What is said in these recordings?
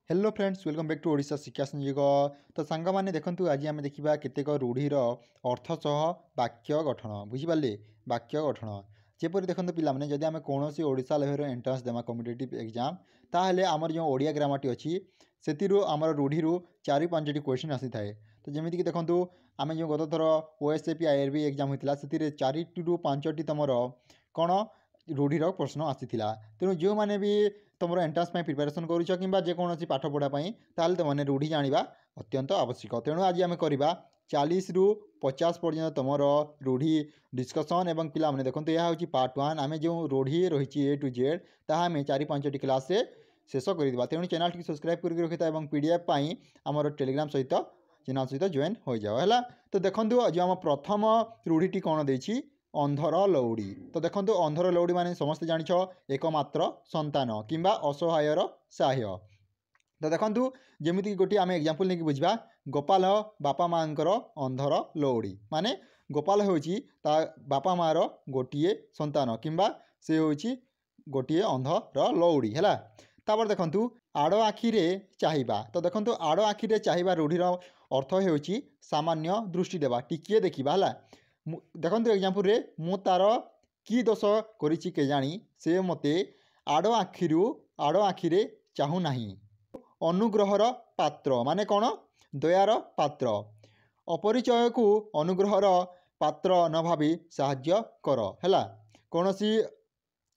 Hello friends welcome back to Odisha Shiksha Sanyog. तो सांग मैंने देखु आज आम देखा केतेक रूढ़ीर अर्थ सह वाक्य गठन बुझिपारे वाक्य गठन जेपरी देखो पिलाने जदि आम कौन ओडिशा लेवल एंट्रांस देमा कॉम्पिटिटिव एग्जाम ताहले आमर जो ओडिया ग्रामर अच्छी से आमर रूढ़ी 4-5टी क्वेश्चन आसी थाए। तो जमीक देखो आम जो गत थर ओएसएपी आईआरबी एग्जाम होता से 4-5टी तुम कौन रूढ़ीर प्रश्न आसीला। तेणु जो मैंने भी तुम एंट्रांस प्रिपेरेसन करुच कि जेकोसी पाठ पढ़ापी ताल तुमने रूढ़ी जाना अत्यंत आवश्यक। तेणु आज आम करवा 40 ରୁ 50 पर्यटन तुम रूढ़ी डिस्कसन एवं पिलाने देखो यह हूँ पार्ट 1। आम जो रूढ़ी रही A to Z ताहा आम 4-5टी क्लास से शेष कर। तेणु चैनल टी सब्सक्राइब करके रखी था पीडीएफ आमर टेलीग्राम सहित चैनल सहित जॉइन हो जाओ है। तो देखो जो आम प्रथम रूढ़ी कौन देती अंधर लौड़ी। तो देखो अंधर लौड़ी माने समस्त जानिछ एकमात्र संतान किंबा असहायर सहाय। तो देखो जमीक गोटे आम एग्जांपल नहीं बुझा गोपाल बापा माँकर अंधर लौड़ी माने गोपाल हूँ बापा माँ गोटे संतान किंबा से हूँ गोटे अंधर लौड़ी है। तापर देखो आड़ आखिरे चाहिबा। तो देखो आड़ आखिरे चाहिबा रूढ़ीर अर्थ हो सामान्य दृष्टि देवा टिकिए देखा है। देखो एग्जांपल रे मु तार की दोष करिछि केजाणी से मते आड़ आखिरे चाहू नाही। अनुग्रहर पात्र माने कौन दयार पात्र अपरिचय को अनुग्रहर पात्र न भावी साहाय्य कर है। कौन सी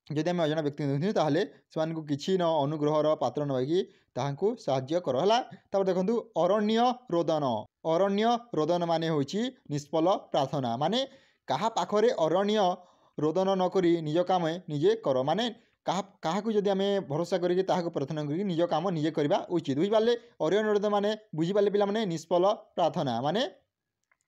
जदि आम अजणा व्यक्ति देखते ताहले से किसी न अनुग्रहर पात्र न भाई ताहांकु साहाय्य कर है। देखो अरण्य रोदन माने होची निष्फल प्रार्थना माने कहा पाखरे अरण्य रोदन नक निज काम निजे कर माने क्या जदि आम भरोसा करके प्रार्थना करी निज काम निजे करवा उचित बुझिपारे। अरण्य रोदन माने बुझिपारे पिला माने निष्फल प्रार्थना माने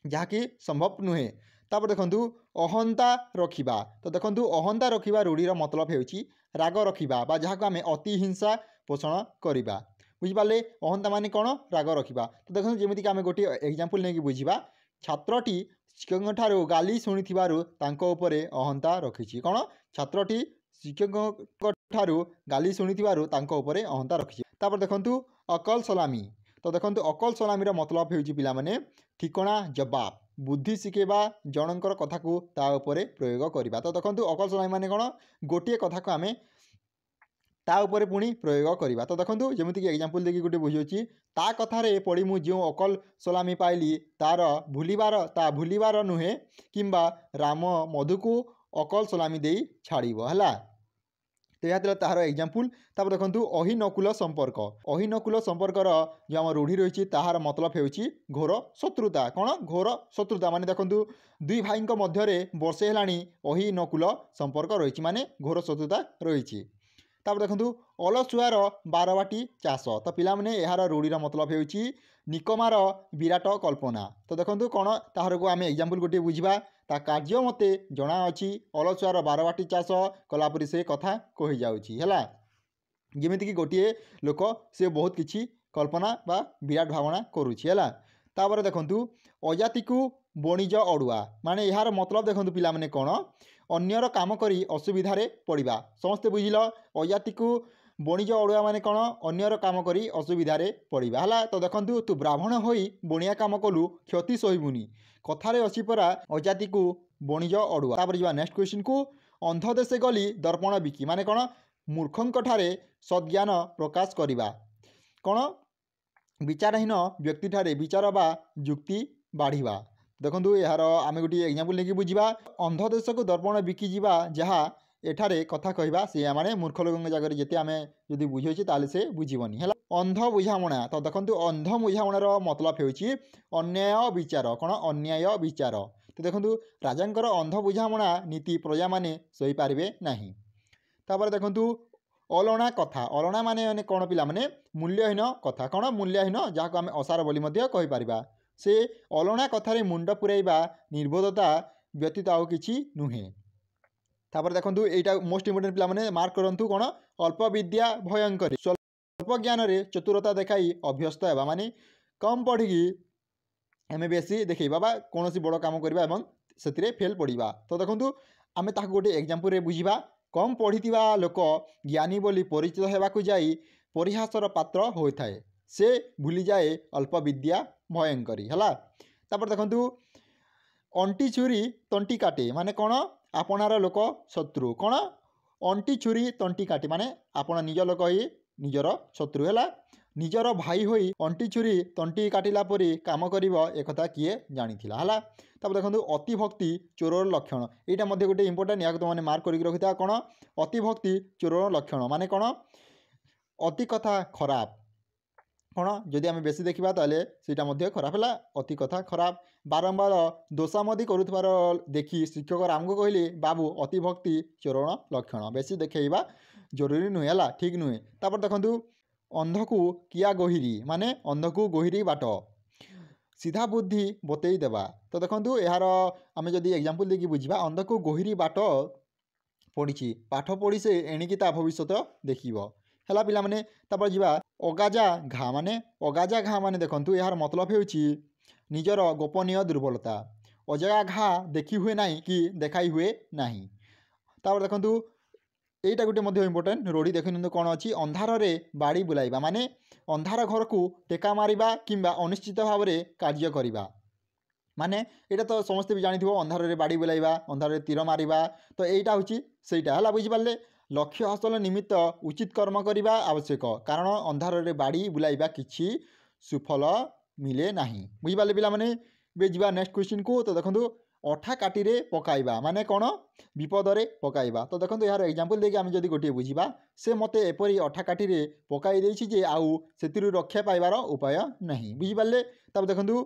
जहाँकि संभव नुहे। तापर देखो अहंता रखिबा। तो देखो अहंता रखिबा रूढ़ीर मतलब होची राग रखिबा बा जहाँ आम अति हिंसा पोषण करवा बुझिपारे। अहंता माने कौन राग रखिबा। तो देखो जमीक आम गोटे एग्जांपल नहीं बुझा छात्रटी शिक्षक गाली शुणी अहंता रखी कौन छात्रटी शिक्षक गाली शुणी अहंता रखी। तापर देखो अकल सलामी। तो देखो अकल सलामीर मतलब हो पिलाने ठिकणा जवाब बुद्धि शिखेबा जनकर कथा को ताऊपर प्रयोग करवा। तो देखो अकल सलामी माने कौन गोटे कथा को आम ताऊपर पुणी प्रयोग करवा। तो देखो जमीक एग्जांपल देखिए गोटे बुझे ता कथार पढ़ी मु जो अकल सलामी पाइली तार भूलिबार नुहे किंबा राम मधु को अकल सलामी दे छाड़ब है। तो यह तार एग्जांपल। तापर देखो अहिनकुल संपर्क। अहिनकुल संपर्कर जो आम रूढ़ी रही ताहार मतलब होची घोर शत्रुता कौन घोर शत्रुता माने देखो दुई भाई मध्य वर्षे है अहिनकुल संपर्क रही माने घोर शत्रुता रही। तापर देखो अलसुआर बारबाटी चाष। तो पिलाने यार रूढ़ीर मतलब होची निकमार विराट कल्पना। तो देखो कौन ताहर को आम एग्जांपल गोटे बुझा ता कार्य मते जना अच्छी अलसुआर बारबाटी चाष कलापरी से कथा कही जाउची है। जमीक गोटे लोक से बहुत किछि कल्पना बा विराट भावना करुछि है। तापर देखो अजाति को बणिज अड़ुआ माने यार मतलब देखो पिलाने कौन अन्यर काम करी असुविधारे पड़वा समस्ते बुझिल। अजाति को बणिज अड़ुआ माने कौन अन्यर काम करी असुविधारे पड़वा है। तो देखो तू ब्राह्मण होई बणिया काम कलु क्षति सहिबुनी कथारे अच्छी परा अजाति को बणिज अड़ुआ। तापर जा नेक्स्ट क्वेश्चन को अंध देशे गली दर्पण बिकी माने कौन मूर्खंक ठारे सद्ज्ञान प्रकाश करिबा कौन विचारहीन व्यक्ति ठारे विचार बा जुक्ति बाढ़िबा। देखो यार आम गोटे एग्जांपल नहीं बुझा अंध देश को दर्पण बिकी जावा जहाँ एठारे कथा कहवा से माने मूर्ख लोक जगह जिते आम जब बुझे ताले से बुझीबनी है। अंध बुझामणा। तो देखो अंध बुझामणार मतलब होची अन्याय विचार कौन अन्याय विचार। तो देखो राजांकर अंध बुझामणा नीति प्रजा माने सही पारिबे नाही। तापर देखो अलणा कथा। अलणा माने कौन पिला माने मूल्यहीन कथा कौन मूल्यहीन जहाँ को आम असार बोली कही पारिबा से अलणा कथारे मुंड पुराइबा निर्बोधता व्यतीत आउ किछि नुहे। तापर देखो यहाँ मोस्ट इम्पोर्टेंट पिला मार्क करूँ कौन अल्प विद्या भयंकर स्वल्प ज्ञान रे चतुरता देखाई अभ्यस्त है माने कम पढ़ी आम बेसी देखा बा कौन बड़ काम करवा से फेल पड़ा। तो देखो आम गोटे एग्जांपल बुझा कम पढ़ी लोक ज्ञानी बोली परिचित होगाकू जाई ପରିହାସର ପାତ୍ର ହୋଇଥାଏ। ସେ ଭୁଲିଯାଏ ଅଳ୍ପ ବିଦ୍ୟା ଭୟଙ୍କରୀ ହେଲା। ତାପରେ ଦେଖନ୍ତୁ ଅଣ୍ଟି ଛୁରୀ ତଣ୍ଟି କାଟେ ମାନେ କ'ଣ? ଆପଣାର ଲୋକ ଶତ୍ରୁ। କ'ଣ? ଅଣ୍ଟି ଛୁରୀ ତଣ୍ଟି କାଟେ ମାନେ ଆପଣ ନିଜ ଲୋକ ହିଁ ନିଜର ଶତ୍ରୁ ହେଲା। ନିଜର ଭାଇ ହୋଇ ଅଣ୍ଟି ଛୁରୀ ତଣ୍ଟି କାଟିଲା ପରି କାମ କରିବ ଏକଥା କିଏ ଜାଣିଥିଲା ହେଲା। ତାପରେ ଦେଖନ୍ତୁ ଅତିଭକ୍ତି ଚୋରର ଲକ୍ଷଣ। ଏଇଟା ମଧ୍ୟ ଗୋଟେ ଇମ୍ପୋର୍ଟାଣ୍ଟ, ଏହାକୁ ତୁମମାନେ ମାର୍କ କରିକି ରଖିଥା। କ'ଣ? ଅତିଭକ୍ତି ଚୋରର ଲକ୍ଷଣ ମାନେ କ'ଣ? ଅତି କଥା ଖରାପ। କ'ଣ? ଯଦି ଆମେ ବେଶୀ ଦେଖିବା ତାହେଲେ ସେଇଟା ମଧ୍ୟ ଖରାପ ହେଲା। ଅତି କଥା ଖରାପ। ବାରମ୍ବାର ଦୋଷାମଦି କରୁଥିବାର ଦେଖି ଶିକ୍ଷକ ରାମକୁ କହିଲେ, ବାବୁ ଅତିଭକ୍ତି ଚୋରର ଲକ୍ଷଣ। ବେଶୀ ଦେଖେଇବା ଜରୁରୀ ନୁହେଁ ହେଲା, ଠିକ୍ ନୁହେଁ। ତାପରେ ଦେଖନ୍ତୁ ଅନ୍ଧକୁ କିଆ ଗହିରି ମାନେ ଅନ୍ଧକୁ ଗହିରି ବାଟ ସିଧା ବୁଦ୍ଧି ବତେଇ ଦେବା। ତ ଦେଖନ୍ତୁ ଏହାର ଆମେ ଯଦି ଏକ୍ଜାମ୍ପଲ୍ ଦେଇକି ବୁଝିବା, ଅନ୍ଧକୁ ଗହିରି ବାଟ ପଡ଼ିଛି, ପାଠ ପଢ଼ି ସେ ଏଣିକି ତା ଭବିଷ୍ୟତ ଦେଖିବ ହେଲା ପିଲାମାନେ। ତାପରେ ଯିବା ଅଗାଜା ଘା ମାନେ ଅଗାଜା ଘା ମାନେ ଦେଖନ୍ତୁ ଏହାର ମତଲବ ହେଉଛି ନିଜର ଗୋପନୀୟ ଦୁର୍ବଳତା। ଅଜାଗା ଘା ଦେଖି ହୁଏ ନାହିଁ କି ଦେଖାଇ ହୁଏ ନାହିଁ। ତାପରେ ଦେଖନ୍ତୁ এইটা ଗୋଟେ ମଧ୍ୟ ଇମ୍ପୋର୍ଟାଣ୍ଟ ରୂଢ଼ି ଦେଖିନିଅନ୍ତୁ କ'ଣ ଅଛି? ଅନ୍ଧାରରେ ବାଡ଼ି ବୁଲାଇବା ମାନେ ଅନ୍ଧାର ଘରକୁ ଟେକା ମାରିବା କିମ୍ବା ଅନିଶ୍ଚିତ ଭାବରେ କାର୍ଯ୍ୟ କରିବା। ମାନେ ଏଇଟା ତ ସମସ୍ତେ ବି ଜାଣିଥିବ, ଅନ୍ଧାରରେ ବାଡ଼ି ବୁଲାଇବା, ଅନ୍ଧାରରେ ତୀର ମାରିବା। ତ এইটা ହେଉଛି ସେଇଟା ହେଲା, ବୁଝିପାରିଲେ। ଲକ୍ଷ୍ୟ ହାସଲ ନିମିତ୍ତ ଉଚିତ କର୍ମ କରିବା ଆବଶ୍ୟକ, କାରଣ ଅନ୍ଧାରରେ ବାଡ଼ି ବୁଲାଇବା କିଛି ସୁଫଳ ମିଳେ ନାହିଁ। ବୁଝିପାରିଲେ ପିଲାମାନେ। ଏବେ ଯିବା ନେକ୍ସଟ କ୍ୱେଶ୍ଚିନ୍କୁ। ତ ଦେଖନ୍ତୁ ଅଠା କାଟିରେ ପକାଇବା ମାନେ କ'ଣ? ବିପଦରେ ପକାଇବା। ତ ଦେଖନ୍ତୁ ଏହାର ଏକ୍ଜାମ୍ପଲ୍ ଦେଇକି ଆମେ ଯଦି ଗୋଟିଏ ବୁଝିବା, ସେ ମୋତେ ଏପରି ଅଠା କାଟିରେ ପକାଇ ଦେଇଛି ଯେ ଆଉ ସେଥିରୁ ରକ୍ଷା ପାଇବାର ଉପାୟ ନାହିଁ। ବୁଝିପାରିଲେ। ତାପରେ ଦେଖନ୍ତୁ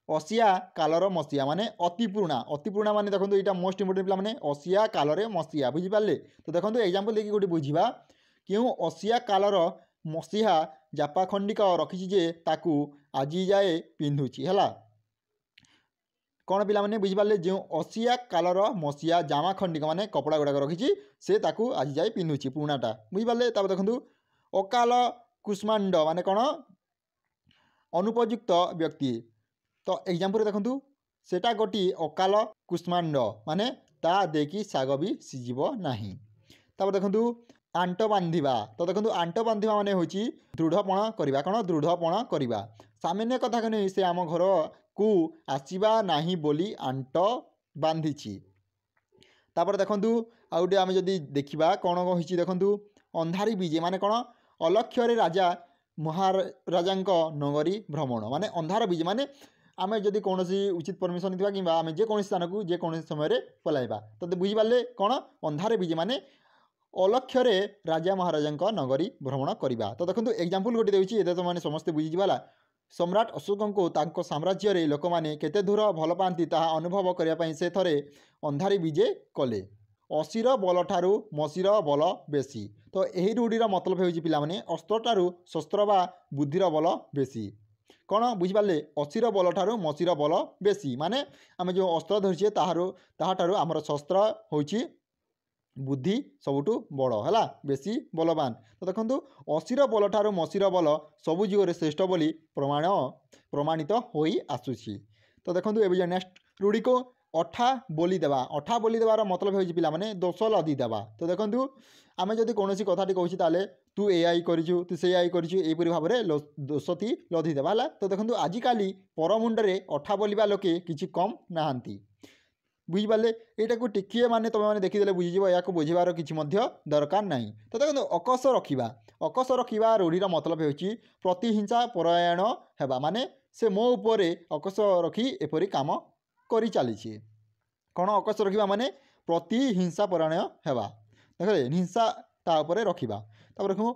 ଅସିଆ କାଲର ମସିଆ ମାନେ ଅତି ପୁରୁଣା। ଅତି ପୁରୁଣା ମାନେ ଦେଖନ୍ତୁ ଏଇଟା ମୋଷ୍ଟ ଇମ୍ପୋର୍ଟାଣ୍ଟ ପିଲାମାନେ, ଅସିଆ କାଲରେ ମସିଆ। ବୁଝିପାରିଲେ। ତ ଦେଖନ୍ତୁ ଏକ୍ଜାମ୍ପଲ୍ ଦେଇକି ଗୋଟେ ବୁଝିବା, କେଉଁ ଅସିଆ କାଲର ମସିହା ଜାପା ଖଣ୍ଡିକ ରଖିଛି ଯେ ତାକୁ ଆଜି ଯାଏ ପିନ୍ଧୁଛି ହେଲା। କ'ଣ ପିଲାମାନେ ବୁଝିପାରିଲେ? ଯେଉଁ ଅସିଆ କାଲର ମସିଆ ଜାମା ଖଣ୍ଡିକ ମାନେ କପଡ଼ା ଗୁଡ଼ାକ ରଖିଛି, ସେ ତାକୁ ଆଜି ଯାଏ ପିନ୍ଧୁଛି ପୁରୁଣାଟା। ବୁଝିପାରିଲେ। ତାପରେ ଦେଖନ୍ତୁ ଅକାଲ କୁଷ୍ମାଣ୍ଡ ମାନେ କ'ଣ? ଅନୁପଯୁକ୍ତ ବ୍ୟକ୍ତି। ତ ଏକ୍ଜାମ୍ପଲ୍ରେ ଦେଖନ୍ତୁ ସେଟା ଗୋଟିଏ ଅକାଲ କୁଷ୍ମାଣ୍ଡ ମାନେ ତା ଦେଇକି ଶାଗ ବି ସିଝିବ ନାହିଁ। ତାପରେ ଦେଖନ୍ତୁ ଆଣ୍ଟ ବାନ୍ଧିବା। ତ ଦେଖନ୍ତୁ ଆଣ୍ଟ ବାନ୍ଧିବା ମାନେ ହେଉଛି ଦୃଢ଼ପଣ କରିବା। କ'ଣ? ଦୃଢ଼ପଣ କରିବା। ସାମାନ୍ୟ କଥାକୁ ନେଇ ସେ ଆମ ଘରକୁ ଆସିବା ନାହିଁ ବୋଲି ଆଣ୍ଟ ବାନ୍ଧିଛି। ତାପରେ ଦେଖନ୍ତୁ ଆଉ ଗୋଟେ ଆମେ ଯଦି ଦେଖିବା କ'ଣ କହିଛି ଦେଖନ୍ତୁ ଅନ୍ଧାରି ବିଜେ ମାନେ କ'ଣ? ଅଲକ୍ଷ୍ୟରେ ରାଜା ମହାରାଜାଙ୍କ ନଗରୀ ଭ୍ରମଣ ମାନେ ଅନ୍ଧାର ବିଜେ ମାନେ ଆମେ ଯଦି କୌଣସି ଉଚିତ ପରମିଶନ ଥିବା କିମ୍ବା ଆମେ ଯେକୌଣସି ସ୍ଥାନକୁ ଯେକୌଣସି ସମୟରେ ପଳାଇବା। ତ ବୁଝିପାରିଲେ କ'ଣ? ଅନ୍ଧାର ବିଜେ ମାନେ ଅଲକ୍ଷ୍ୟରେ ରାଜା ମହାରାଜାଙ୍କ ନଗରୀ ଭ୍ରମଣ କରିବା। ତ ଦେଖନ୍ତୁ ଏକ୍ଜାମ୍ପଲ୍ ଗୋଟେ ଦେଉଛି, ଏତେ ତ ମାନେ ସମସ୍ତେ ବୁଝିଯିବା ହେଲା। ସମ୍ରାଟ ଅଶୋକଙ୍କୁ ତାଙ୍କ ସାମ୍ରାଜ୍ୟରେ ଲୋକମାନେ କେତେ ଦୂର ଭଲ ପାଆନ୍ତି ତାହା ଅନୁଭବ କରିବା ପାଇଁ ସେ ଥରେ ଅନ୍ଧାରି ବିଜେ କଲେ। ଅସିର ବଲଠାରୁ ମସିର ବଲ ବେଶୀ। ତ ଏହି ରୂଢ଼ିର ମତଲବ ହେଉଛି ପିଲାମାନେ ଅସ୍ତ୍ରଠାରୁ ଶସ୍ତ୍ର ବା ବୁଦ୍ଧିର ବଲ ବେଶୀ। କ'ଣ? ବୁଝିପାରିଲେ। ଅସିର ବଲଠାରୁ ମସିର ବଲ ବେଶୀ ମାନେ ଆମେ ଯେଉଁ ଅସ୍ତ୍ର ଧରିଛେ ତାହାଠାରୁ ଆମର ଶସ୍ତ୍ର ହେଉଛି ବୁଦ୍ଧି ସବୁଠୁ ବଡ଼ ହେଲା, ବେଶୀ ବଲବାନ। ତ ଦେଖନ୍ତୁ ଅସିର ବଲଠାରୁ ମସିର ବଲ ସବୁ ଯୁଗରେ ଶ୍ରେଷ୍ଠ ବୋଲି ପ୍ରମାଣିତ ହୋଇ ଆସୁଛି। ତ ଦେଖନ୍ତୁ ଏବେ ଯେ ନେକ୍ସଟ ରୂଢ଼ିକୁ ଅଠା ବୋଲି ଦେବା। ଅଠା ବୋଲି ଦେବାର ମତଲବ ହେଉଛି ପିଲାମାନେ ଦୋଷ ଲଦି ଦେବା। ତ ଦେଖନ୍ତୁ ଆମେ ଯଦି କୌଣସି କଥାଟି କହୁଛି ତାହେଲେ ତୁ ଏଇଆ କରିଛୁ, ତୁ ସେଇଆ କରିଛୁ, ଏହିପରି ଭାବରେ ଦୋଷଟି ଲଦି ଦେବା ହେଲା। ତ ଦେଖନ୍ତୁ ଆଜିକାଲି ପରମୁଣ୍ଡରେ ଅଠା ବୋଲିବା ଲୋକେ କିଛି କମ୍ ନାହାନ୍ତି। ବୁଝିପାରିଲେ। ଏଇଟାକୁ ଟିକିଏ ମାନେ ତୁମେମାନେ ଦେଖିଦେଲେ ବୁଝିଯିବ, ଏହାକୁ ବୁଝିବାର କିଛି ମଧ୍ୟ ଦରକାର ନାହିଁ। ତ ଦେଖନ୍ତୁ ଅକଶ ରଖିବା। ଅକଶ ରଖିବା ରୂଢ଼ିର ମତଲବ ହେଉଛି ପ୍ରତିହିଂସା ପରାୟଣ ହେବା ମାନେ ସେ ମୋ ଉପରେ ଅକଶ ରଖି ଏପରି କାମ କରି ଚାଲିଛି। କ'ଣ? ଅକଶ ରଖିବା ମାନେ ପ୍ରତିହିଂସା ପରାୟଣ ହେବା। ଦେଖିଲେ ହିଂସା ତା ଉପରେ ରଖିବା। ତାପରେ ଦେଖୁ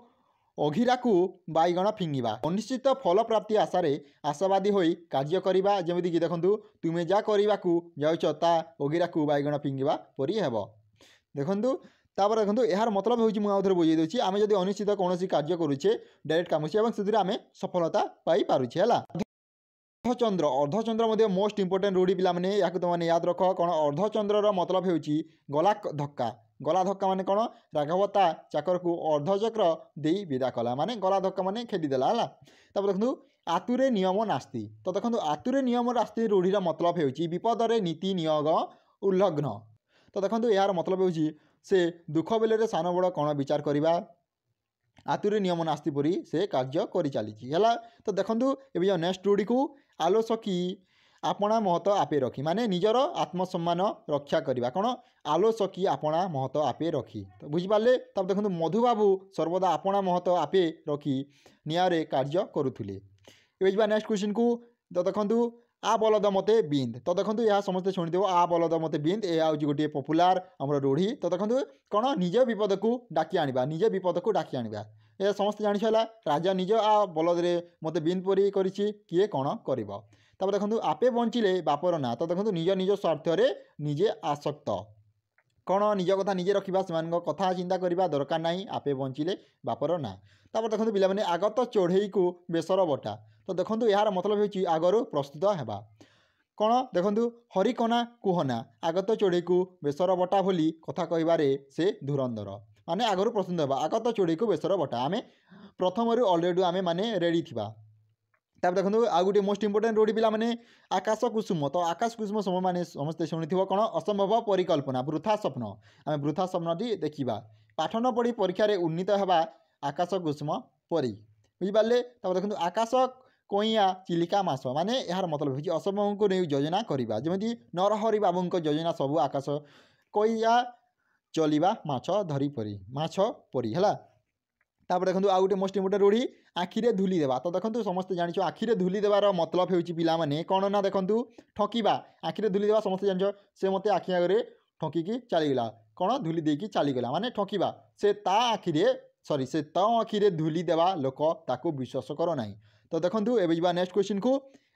ଅଘିରାକୁ ବାଇଗଣ ଫିଙ୍ଗିବା। ଅନିଶ୍ଚିତ ଫଳ ପ୍ରାପ୍ତି ଆଶାରେ ଆଶାବାଦୀ ହୋଇ କାର୍ଯ୍ୟ କରିବା। ଯେମିତିକି ଦେଖନ୍ତୁ ତୁମେ ଯାହା କରିବାକୁ ଯାଉଛ ତା ଅଘିରାକୁ ବାଇଗଣ ଫିଙ୍ଗିବା ପରି ହେବ। ଦେଖନ୍ତୁ ତାପରେ ଦେଖନ୍ତୁ ଏହାର ମତଲବ ହେଉଛି, ମୁଁ ଆଉ ଥରେ ବୁଝେଇ ଦେଉଛି, ଆମେ ଯଦି ଅନିଶ୍ଚିତ କୌଣସି କାର୍ଯ୍ୟ କରୁଛେ ଡାଇରେକ୍ଟ କାମୁଛେ ଏବଂ ସେଥିରେ ଆମେ ସଫଳତା ପାଇପାରୁଛେ ହେଲା। ଅର୍ଦ୍ଧଚନ୍ଦ୍ର। ଅର୍ଦ୍ଧଚନ୍ଦ୍ର ମଧ୍ୟ ମୋଷ୍ଟ ଇମ୍ପୋର୍ଟାଣ୍ଟ ରୂଢ଼ି ପିଲାମାନେ, ଏହାକୁ ତୁମମାନେ ୟାଦ ରଖ। କ'ଣ? ଅର୍ଦ୍ଧଚନ୍ଦ୍ରର ମତଲବ ହେଉଛି ଗଲା ଧକ୍କା। ଗଲା ଧକ୍କା ମାନେ କ'ଣ? ରାଘବ ତା ଚାକରକୁ ଅର୍ଦ୍ଧଚକ୍ର ଦେଇ ବିଦା କଲା ମାନେ ଗଲା ଧକ୍କା ମାନେ ଖେଦିଦେଲା ହେଲା। ତାପରେ ଦେଖନ୍ତୁ ଆତୁରେ ନିୟମ ନାସ୍ତି। ତ ଦେଖନ୍ତୁ ଆତୁରେ ନିୟମ ନାସ୍ତି ରୂଢ଼ିର ମତଲବ ହେଉଛି ବିପଦରେ ନୀତି ନିୟମ ଉଲ୍ଲଙ୍ଘନ। ତ ଦେଖନ୍ତୁ ଏହାର ମତଲବ ହେଉଛି ସେ ଦୁଃଖ ବେଳରେ ସାନ ବଡ଼ କ'ଣ ବିଚାର କରିବା। आतुरी नियम नास्ती परी से कार्य करि चलीछि हला। तो देखंतु एबे जो नेक्स्ट रूढ़ी को आलोसकी आपणा महत आपे रखी माने निजर आत्मसम्मान रक्षा करवा कौन आलोसकी आपणा महत आपे रखी। तो बुझिपारे तब देखो मधुबाबू सर्वदा आपणा महत आपे रखी निआरे कार्य करुले। ये नेक्स्ट क्वेश्चन को तो देखो आ बलद मते बिंद। तो देखो यह समस्ते शुणिदेव आ बलद मते बिंद यह हूँ गोटे पपुलार आम रूढ़ी। तो देखो कौन निज विपद को डाकी आनिबा निज विपद को डाकी आनिबा यह समस्त जानिछला राजा निज आ बलद रे मते बिंद परी करिछि किए कौन करिबो। तब देखो आपे बंचिले बापर ना। तो देखो निज निज स्वार्थ निजे आसक्त कौन निज कथा निजे रखा से कथा चिंता करने दरकार ना आपे बंचिले बापर ना। तापर देखो पिला आगत चढ़ई को बेसर बटा। तो देखो यार मतलब हो आगर प्रस्तुत होगा कौन देखो हरिकना कुहना आगत चढ़ई को बेसर बटा बोली कथा कहबारे से धुरंधर माने आगर प्रस्तुत होगा आगत चढ़ई को बेसर बटा आम प्रथम अलरेडी आम माने रेडी थिबा। तब देखो आउ गोटे मोस्ट इंपोर्टेंट रूढ़ी पिला माने आकाश कुसुम। तो आकाश कुसुम सम माने समस्ते शुणिथिबो कौन असंभव परिकल्पना वृथा स्वप्न आम वृथा स्वप्नटी देखा पाठ न पढ़ी परीक्षा उन्नीत होगा आकाश कुसुम परी बुझिपारे। तब देखो आकाश कईया चिलिका मास माने यार मतलब हो असंभव को नहीं योजना करवा जमी नरहरि बाबू योजना सबू आकाश कईया चलवा माछ धरी परी माछ परी है। तापर देखो आउ गोटे मोस्ट इंपोर्टेंट रूढ़ी आखिरे धूली देवा। तो देखो समस्त जान आखिरे धूली देवार मतलब हो पाने कौन ना देखो ठकिबा आखिरे धूली देवा समस्त जान से मत आखि आगे ठकिकी चलीगला कौन धूली देकी चलीगला माने ठकिबा से ता आखिरे सॉरी से तो आखिरे धूली देवा लोक ताकू विश्वास कर ना। तो देखो एवं नेक्स्ट क्वेश्चन को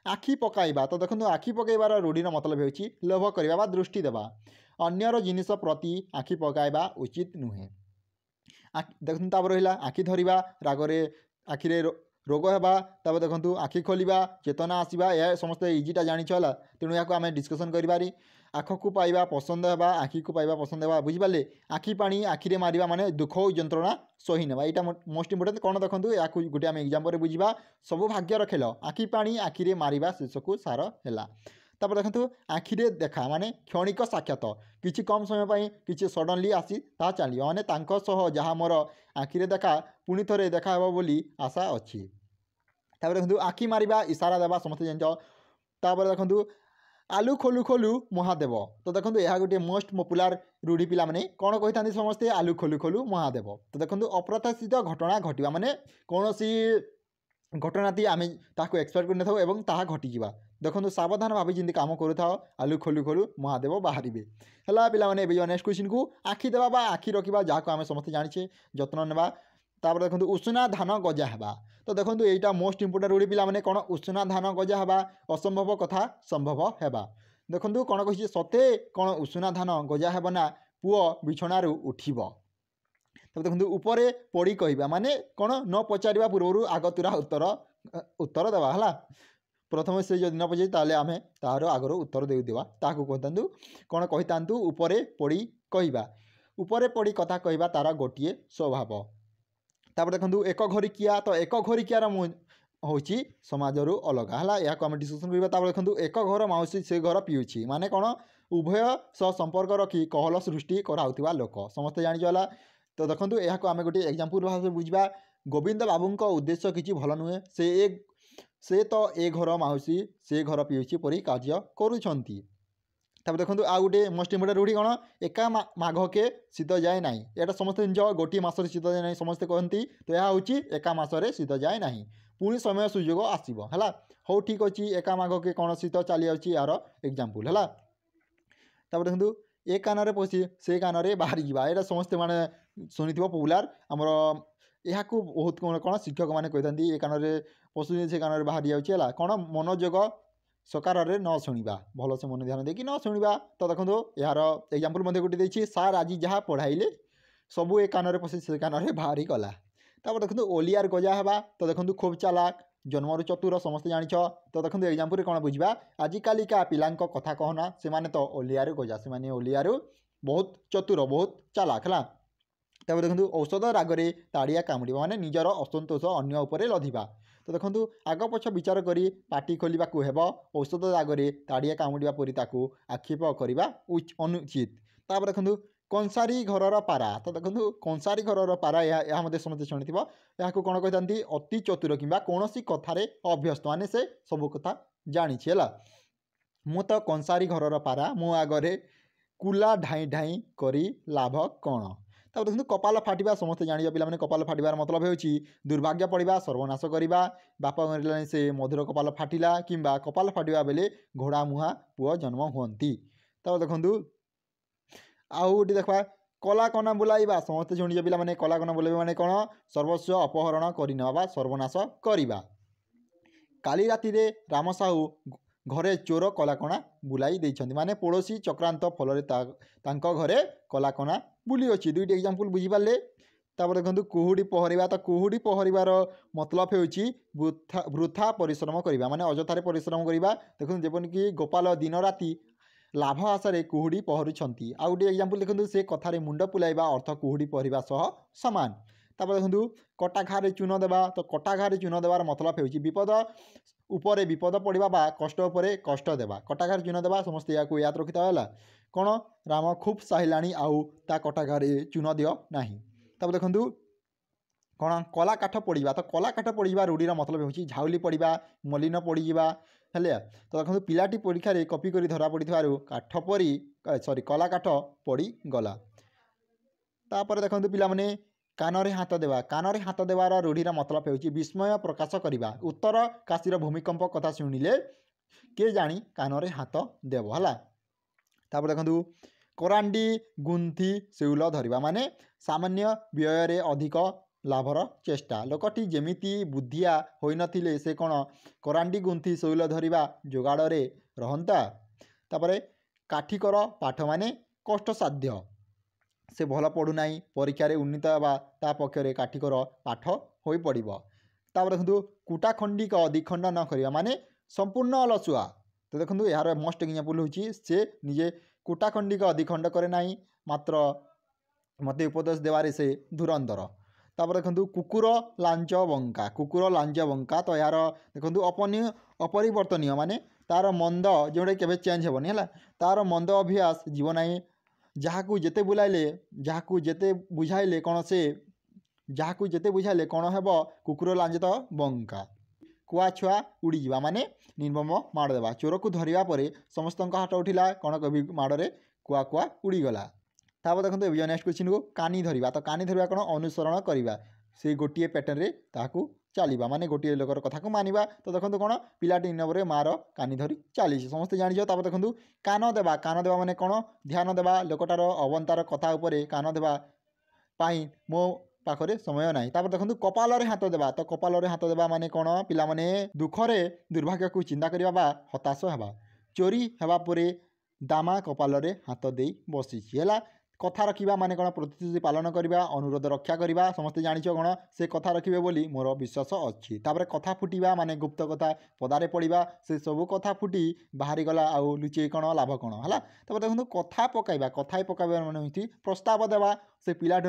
आखि पकाइबा। तो देखो आखि पकाइबार रूढ़ीर मतलब हो लोभ करवा दृष्टि देवा अन्यर जिनिस प्रति आखि पकाइबा उचित नुहे। देखो तापर रहा आखि धरिबा रागरे आखिरे रोग होगा। तब देखो आखि खोलिबा चेतना आसवा यह समस्त इजिटा जानिछला तेणु या आम डिस्कसन करें। आख को पाइबा पसंद होगा आखि को पाइबा पसंद होगा बुझिपारे आखि पानी आखिरे मारिबा माने दुख और जंत्रणा सही नेबा यहाँ मोस्ट इंपोर्टेंट कौन देखो या गोटे आम एग्जाम्पल बुझा सब भाग्यर खेल आखि पानी आखिरे मारिबा शीर्ष को सार है। तापर देखो आखिरे देखा माने क्षणिक साक्षात किसी कम समय पर किसी सडनली आसी ता चलियो माने तांको सह जहाँ मोर आखिरे देखा पुणी थे देखा हे बोली आशा अच्छी। तापर देखो आखि मारिबा इशारा देवा समस्त जान। तापर देखो आलू खोलू खोलू महादेव। तो देखो यह गोटे मोस्ट पपुलार रूढ़ी पिला माने कौन कही था समस्ते आलू खोलू खोलू महादेव। तो देखो अप्रत्याशित घटना घटवा माने कौन सी घटनाटी आम ताकू एक्सपेक्ट कर न एवं ताहा घटीजा देखो सावधान भाव जमी कम करूँ आलू खोलू खोलू महादेव बाहर है। पिलाने नेक्स्ट क्वेश्चन को आखि देवा आखि रखा जहाँ आम समस्त जाने जत्न नेबा। तापर देखो उषुना धान गजा है। तो देखो यहाँ मोस्ट इंपोर्टेंट रूढ़ी पिलाने कौन उषुना धान गजा है असंभव कथा संभव है। देखो कौन कही सते कौन उषुना धान गजा है ना पुओ बिछणार उठब। तब देखो उपरे पड़ी कहवा माने कौन न पचार पूर्व आग तुरा उत्तर उत्तर देवा है। प्रथम से जब न पचारे ताले आम तार आगर उत्तर देवा ताकू कहता कौन कही था उपरे पड़ी कहवा उपरे पड़ी कथा कहवा तार गोटे स्वभाव। तापर देखो एक घरिकिया। तो एक घरिकियार हूँ समाज रू अलग है या आम डिस्कसन करवा। तापर देखो एक घर माउसी से घर पीऊँच माने कौन उभय सह संपर्क रखी कहल सृष्टि कराउथिबा लोक समस्त जानिछला। तो देखो यह आम गोटे एग्जाम्पल भाव बुझा गोविंद बाबू उद्देश्य किसी भल नुहे से तो ए घर माउसी से घर पीऊँच परी कार्य करुछंती। तब देखो आ गोटे मोस्ट इंपोर्टेंट रूढ़ी कौन एका माघ के शीत जाए ना यहाँ समस्त जिन गोटे मसरे शीत जाए ना समस्ते कहती। तो यह हूँ एका मसरे शीत जाए ना पुणी समय सुजोग आसो है। हो ठीक अच्छे एका माघ के कौन शीत चली यार एग्जाम्पल है। तब देखो ए कान पशि से कान बाहरी जावा यहाँ समस्ते माने शुणी पपुलार आमर यहाँ बहुत कौन शिक्षक मैंने कही था ए कान पशु से कान बाहरी जाऊँगी कौन मनोजोग सकार न शुणा भल से मन ध्यान देकी न शुणा। तो देखो यार एग्जाम्पल गोटे सार आज जहाँ पढ़ाइले सबू ए कान पशि से कान बाहरी गला। तापर देखो ओलियार गजा है। तो देखो खूब चालाक जन्मरू चतुर समस्त जान। तो देखो एग्जाम्पल कौन बुझा आजिकालिका पिलांक कथा कहना से माने तो ओलियार गजा से माने ओलियार बहुत चतुर बहुत चालाक है। तापर देखो औषध रागरे ताड़िया कामुड़ा माने निजर असंतोष अन्य उपरे लधिबा। तो देखो आग पछ विचार करी पाटी खोलिबा को हेबो औषध रागरे ताड़िया कामुड़ा परी ताकू आक्षेप करवा अनुचित। तापर देखो कंसारी घरर पारा तो देखो कंसारी घरर पारा यह मध्य समस्त शुणी यहाँ कौन कही अति चतुर कि कौन कथार अभ्यस्त माने से सब कथा जानी है मु तो कंसारी घरर पारा मो आगरे कुला ढाई ढाई करी लाभ कौन तब देखो कपाल फाटिबा समस्त जानिबा पिला माने कपाल फाटिबार मतलब होउची दुर्भाग्य पड़िबा सर्वनाश करिबा बाप मरिलानी से मधुर कपाल फाटिला किंबा कपाल फाटिबा बेले घोड़ा मुहा पुओ जन्म हुअंती तब देखो आउ देखा कला कना बुलाइबा समस्त शुणिजे पिला माने कला कना बुलाइबा माने कौन सर्वस्व अपहरण करनेबा सर्वनाश करिबा काली राति रे राम साहू घरे चोर कलाकणा बुलाई देइछन्ति माने पड़ोशी चक्रांत फल घरे कलाकणा बुली अच्छी दुईटी एग्जाम्पल बुझीपारे तापर देखो कुहुड़ी पहरिबा तो कुहुड़ी पहरिबार मतलब होउची वृथा परिश्रम करबा माने अजथारे परिश्रम करबा देखो जेपरिक गोपाल दिन राति लाभ आशार कुहुड़ी पहरुछंती आ गोटे एग्जाम्पल देखो से कथार मुंड पुलाइबा अर्थ कुहुड़ी पहरिबा सह सामान तापर देखो कटा घारे चून देवा तो कटा घारे चून देवार मतलब होउची विपद उपरे विपद पड़वा बा कष्ट उपरे कष्ट देवा कटा घारे चून देवा समस्त या याद रखिता है कौन राम खूब साहिलाणी आउ ता कटा घारे चून दियो नाही तब देखो कौन कला काठ पड़ा तो कला काठ पड़ा रूढ़ीर मतलब होउची झाउली पड़ा मलिन पड़जा है तो देखो पिलाटी परीक्षा कपी कर धरा पड़ काठ परी सॉरी कला काठ पड़गला तापर देखो पिलामाने कानरे हाथ देवा कानरे हाथ देवार रूढ़ीर मतलब होउची विस्मय प्रकाश करवा उत्तर काशीर भूमिकंप कथा शुणिले किए जानी कानरे हाथ देव है तापर देखो करांडी गुंथी शैल धरिबा माने सामान्य व्यय अधिक लाभर चेष्टा लोकटी जेमिति बुद्धिया होई नथिले से कौन करांडी गुंथी शैल धरिबा जोगाड़े रहंता तापरे काठिकर पाठ माने कष्टसाध्य से भल पढ़ुना परीक्षा उन्नीत वा ता पक्षरे काठिकर पाठ हो पड़ो तापर देखो कुटा खंडिक द्विखंड न करवा माने संपूर्ण अलसुआ तो देखो यार मोस्ट एग्जाम्पल होची से निजे कुटा खंडिक द्विखंड करे ना मात्र मते उपदेश देवारे से धुरंधर तापर देखो कुकुर लांच बंका तो यार देखो अपरिवर्तनीय माने तार मंद जोड़े केवे चेंज हेबनी है तार मंद अभ्यास जीवन जहाँ जेते बुलाइले जहाँ जेते बुझाइले कौन से जहाँ जेते बुझाइले कौन हेब कुकुर लांज तो बंका कुआ छुआ उड़ीजा माने निर्मम माड़ देवा चोर को धरिया परे समस्त हाथ उठिला कौन कवि माड़े कुआ कुआ उड़ीगला तापर देखो ए नेक्स्ट क्वेश्चन को कानी धरिबा तो कानी धरिबा कौन अनुसरण करवा से गोटे पैटर्न रे ताकू चलवा माने गोटे लोकर कथा को मानिबा तो देखो कौन पिलाटी नंबर मार कानी धरी चली समस्त जानी देखो कान देवा माने कौन ध्यान देवा लोकटार अवंतार कथा उपरे कान देवा पाई मो पाखरे समय ना तापर देखो कपाल हाथ देवा तो कपाल हाथ देवा माने कौन पिला माने दुखरे दुर्भाग्य को चिंता करवा हताश हेबा चोरी हेबा परे दामा कपाल हाथ दे बसी है कथा रखा माने कौन प्रतिश्रुति पालन करवा अनुरोध रक्षा करवा समस्ते जानिछ कौन से कथा रखिबे बोली मोर विश्वास अच्छी तापर कथा फुटिबा माने गुप्त कथा पदारे पड़वा से सब कथा फुटी बाहरी गला आउ लुचे कौन लाभ कौन है तापर देखो कथा पकाइबा कथा पकाइबा माने प्रस्ताव देवा से पिलाट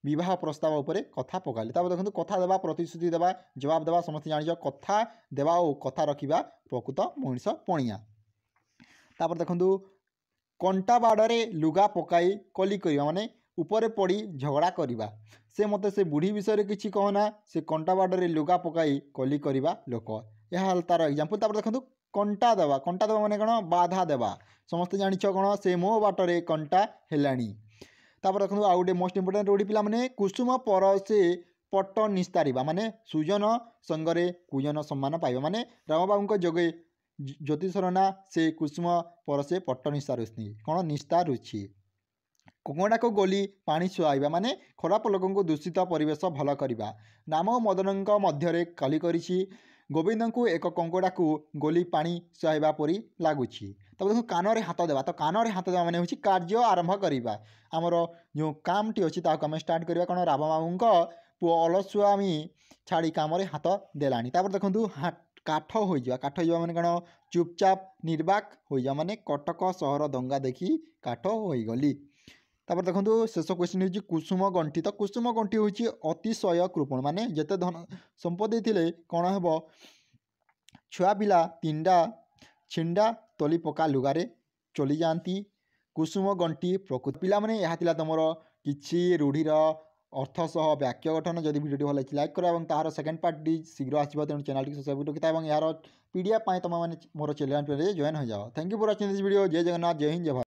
विवाह प्रस्ताव उपरे कथा पकाइले तापर देखो कथा देवा प्रतिश्रुति देवा जवाब देवा समस्ते जानिछ कथा देवा और कथा रखिबा प्रकृत मनीष पणिया तापर देखो कंटा बाड़े लुगा पकाई कली करवा माने उपरे पड़ी झगड़ा करवा से मते से बुढ़ी विषय किसी कहना से कंटा बाड़े लुगा पकाई कली करवा लोक यह तार एग्जाम्पल तापर देखो कंटा देवा माने कौन बाधा देवा समस्त जानिछ कौन से मो बाटरे कंटा हेलाणी तापर देखो आउ गोटे मोस्ट इंपोर्टेंट रूढ़ी पिला माने कुसुम पर से पट निस्तारिबा माने सुजन संगरे कुजन सम्मान पाइबा माने रामबाबू जोगे ज्योतिषर ना से कुसुम पर से पट्ट निस्तारुष्णी कौन निस्तारुछि कुकुड़ा को गोली पानी सुहाइबा माने खराब लोक दूषित परिवेश भल करवा राम मदन मध्य कली करिछि गोविंद को एक कंकोड़ा को गोली पानी सुहाइबा परी लगुच तब देखो कान हाथ देवा तो कान हाथ देवा माने होछि कार्य आरंभ करवा आमर जो काम टी अच्छी आम स्टार्ट करवा कौन राम बाबू पुओ अलसुआमी छाड़ी काम हाथ देलानी तापर देखो काठ हो माने कौन चुपचाप निर्वाक हो जा माने कटक सहर दंगा देखी काठ हो गली तापर देखो शेष क्वेश्चन हो कुसुम गंठी तो कुसुम गंठी हूँ अतिशय कृपण माने जेते धन संपत्ति थिले कौन हेब छुआ पिला तिंडा छिंडा तली पका लुगारे चली जाती କୁସୁମ ଗଣ୍ଠି ପ୍ରକୃତି। ପିଲାମାନେ ଏହା ଥିଲା ତୁମର କିଛି ରୂଢ଼ିର ଅର୍ଥ ସହ ବାକ୍ୟ ଗଠନ। ଯଦି ଭିଡ଼ିଓଟି ଭଲ ହେଇଛି ଲାଇକ୍ କର ଏବଂ ତାହାର ସେକେଣ୍ଡ ପାର୍ଟଟି ଶୀଘ୍ର ଆସିବ, ତେଣୁ ଚ୍ୟାନେଲଟି ସବସ୍କ୍ରାଇବ୍ ରଖିଥାଏ ଏବଂ ଏହାର PDF ପାଇଁ ତୁମେମାନେ ମୋର ଚ୍ୟାନେଲରେ ଜଏନ୍ ହୋଇଯାଅ। Thank you for watching this video. ଜୟ ଜଗନ୍ନାଥ, ଜୟ ହିନ୍ଦ, ଜୟ ଭାରତ।